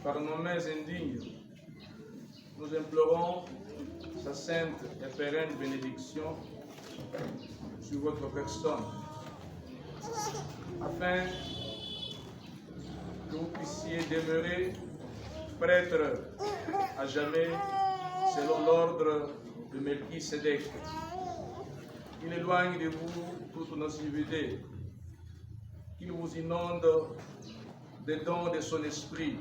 par nos mains indignes, nous implorons sa sainte et pérenne bénédiction sur votre personne, afin que vous puissiez demeurer prêtre à jamais selon l'ordre de Melchisédek. Il éloigne de vous toute nocivité, qu'il vous inonde des dons de son esprit,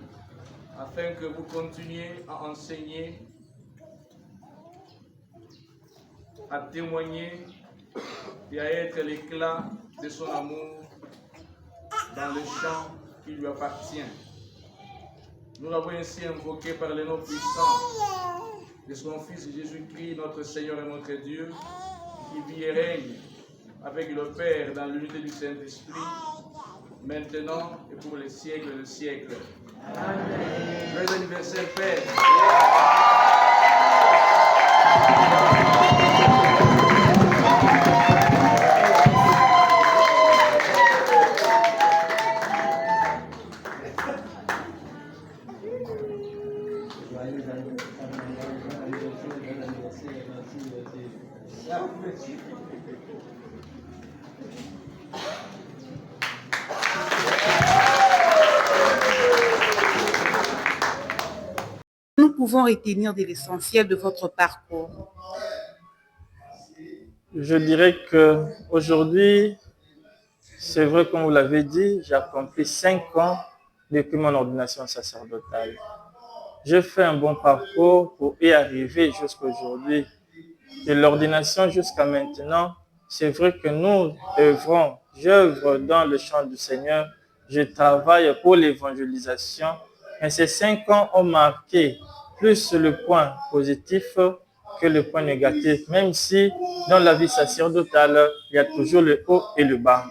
afin que vous continuiez à enseigner, à témoigner et à être l'éclat de son amour dans le champ qui lui appartient. Nous l'avons ainsi invoqué par le nom puissant de son Fils Jésus-Christ, notre Seigneur et notre Dieu, qui vit et règne avec le Père dans l'unité du Saint-Esprit, maintenant et pour les siècles des siècles. Amen. Joyeux anniversaire, Père. Nous pouvons retenir de l'essentiel de votre parcours. Je dirais que aujourd'hui, c'est vrai, comme vous l'avez dit, j'ai accompli 5 ans depuis mon ordination sacerdotale. J'ai fait un bon parcours pour y arriver jusqu'à aujourd'hui. De l'ordination jusqu'à maintenant, c'est vrai que nous œuvrons, j'œuvre dans le champ du Seigneur, je travaille pour l'évangélisation, mais ces 5 ans ont marqué plus le point positif que le point négatif, même si dans la vie sacerdotale, il y a toujours le haut et le bas.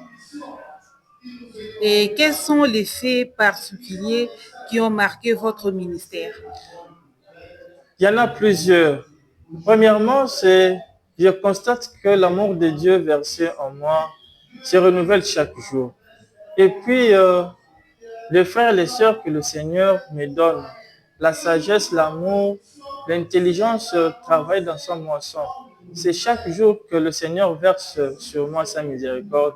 Et quels sont les faits particuliers qui ont marqué votre ministère? Il y en a plusieurs. Premièrement, je constate que l'amour de Dieu versé en moi se renouvelle chaque jour. Et puis, les frères et les sœurs que le Seigneur me donne, la sagesse, l'amour, l'intelligence travaillent dans son moisson. C'est chaque jour que le Seigneur verse sur moi sa miséricorde,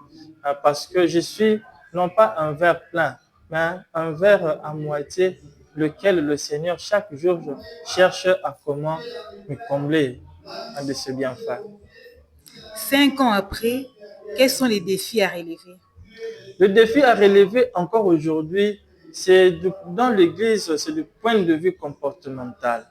parce que je suis non pas un verre plein, mais un verre à moitié, lequel le Seigneur chaque jour cherche à comment me combler de ce bienfait. 5 ans après, quels sont les défis à relever? Le défi à relever encore aujourd'hui, dans l'Église, c'est du point de vue comportemental.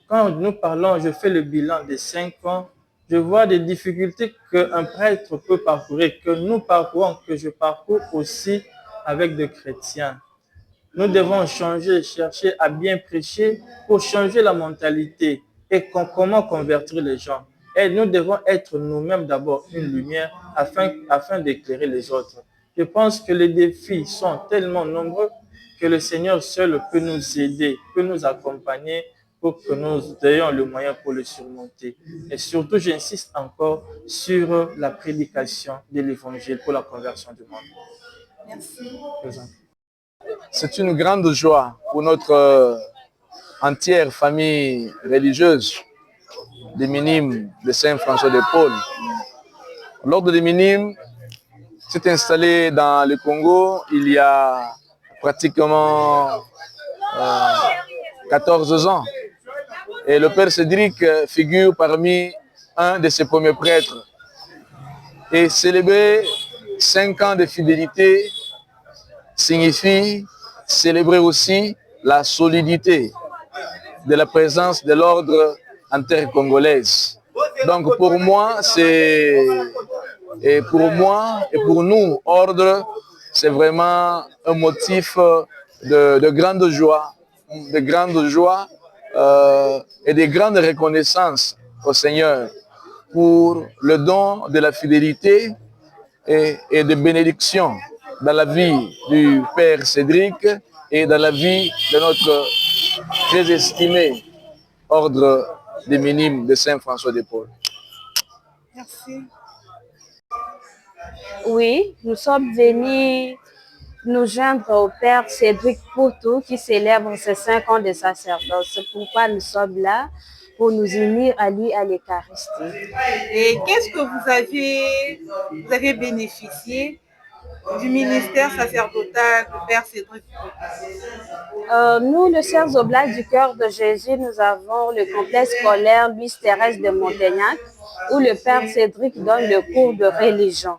Quand nous parlons, je fais le bilan des 5 ans, je vois des difficultés qu'un prêtre peut parcourir, que nous parcourons, que je parcours aussi avec des chrétiens. Nous devons changer, chercher à bien prêcher pour changer la mentalité et comment convertir les gens. Et nous devons être nous-mêmes d'abord une lumière afin d'éclairer les autres. Je pense que les défis sont tellement nombreux que le Seigneur seul peut nous aider, peut nous accompagner pour que nous ayons le moyen pour le surmonter. Et surtout, j'insiste encore sur la prédication de l'Évangile pour la conversion du monde. Merci. C'est une grande joie pour notre entière famille religieuse des Minimes de Saint-François de Paul. L'ordre des Minimes s'est installé dans le Congo il y a pratiquement 14 ans. Et le Père Cédric figure parmi un de ses premiers prêtres. Et célébrer 5 ans de fidélité signifie célébrer aussi la solidité de la présence de l'ordre en terre congolaise. Donc pour moi, et pour nous, ordre, c'est vraiment un motif de grande joie, et de grande reconnaissance au Seigneur pour le don de la fidélité et de bénédiction dans la vie du Père Cédric et dans la vie de notre très estimé ordre des Minimes de Saint-François de Paul. Merci. Oui, nous sommes venus nous joindre au Père Cédric Poutou qui célèbre ses 5 ans de sacerdoce. C'est pourquoi nous sommes là, pour nous unir à lui à l'Eucharistie. Et qu'est-ce que vous avez bénéficié du ministère sacerdotal du Père Cédric Poutou? Nous, le Sœurs Oblates du Cœur de Jésus, nous avons le complexe scolaire Louise Thérèse de Montaignac, où le Père Cédric donne le cours de religion.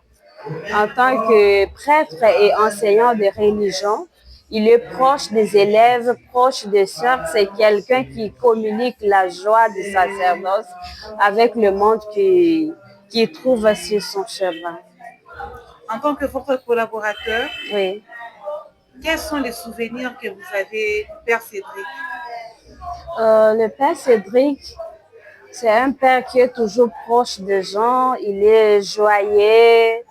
En tant que prêtre et enseignant de religion, il est proche des élèves, proche des sœurs. C'est quelqu'un qui communique la joie du sacerdoce avec le monde qui trouve sur son chemin. En tant que votre collaborateur, oui. Quels sont les souvenirs que vous avez du Père Cédric? Le Père Cédric, c'est un père qui est toujours proche des gens. Il est joyeux.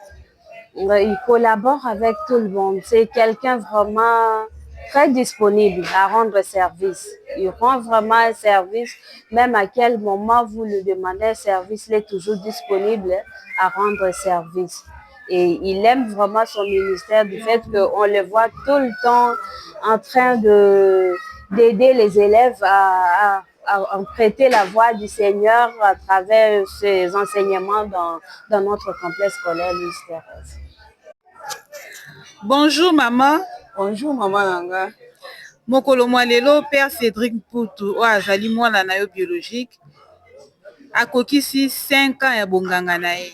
Il collabore avec tout le monde. C'est quelqu'un vraiment très disponible à rendre service. Il rend vraiment un service. Même à quel moment vous lui demandez un service, il est toujours disponible à rendre service. Et il aime vraiment son ministère du fait qu'on le voit tout le temps en train d'aider les élèves à prêter la voix du Seigneur à travers ses enseignements dans notre complexe scolaire Louise Thérèse. Bonjour maman. Bonjour maman Nanga. Mokolo lelo Père Cédric Poutou o azali mwana na yo biologique akokisi 5 ans ya bonganga na ye.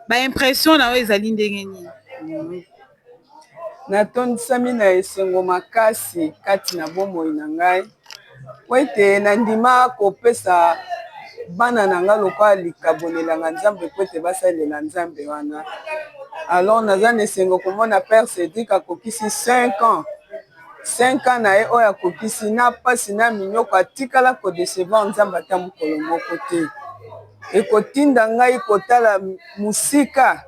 Ba impression na yo ezali ndenge nini? Natondisami na esengo makasi kati na bomoi na ngai. Po ete nandima kopesa bana na nga lokola likabonelanga Nzambe po ete basalela Nzambe wana. Alors naza na esengo komona Père Cédric akokisi 5 ans. 5 ans na ye oyo akokisi na pasi na minyoko atikala kodecevoir Nzambe ata mokolo moko te. Ekotinda ngai kotala musika.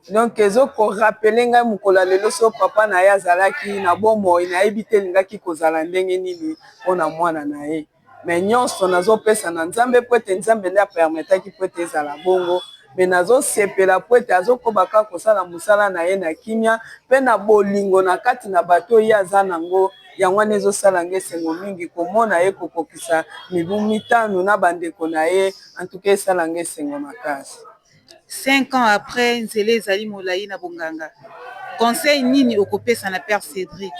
Donc ezoko rappeler ngai mokolo lelo so papa na ye azalaki na bomoi nayebi te lingaki kozala ndenge nini mpona mwana na ye. Mais nyonso nazopesa na Nzambe po ete Nzambe nde apermetaki po ete ezala bongo. Mais nazosepela po ete azokobaka kosala mosala na ye na kimia mpe na bolingo na kati na bato ye aza nango. Yango wana ezosala nge esengo mingi komona ye kokokisa mibu 5 na bandeko na ye, en tout cas esala nge esengo makasi. 5 ans après nzela ezali molai na bonganga. Conseil nini okopesa na Père Cédric?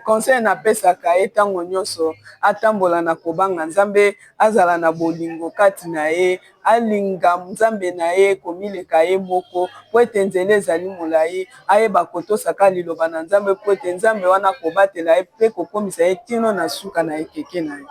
Conseil napesaka ye ntango nyonso atambola na kobanga Nzambe, azala na bolingo kati na ye, alinga Nzambe na ye komileka ye moko po ete nzela ezali molai, ayeba kotosaka liloba na Nzambe po ete Nzambe wana kobatela ye mpe kokomisa ye tino na suka na ekeke na ye.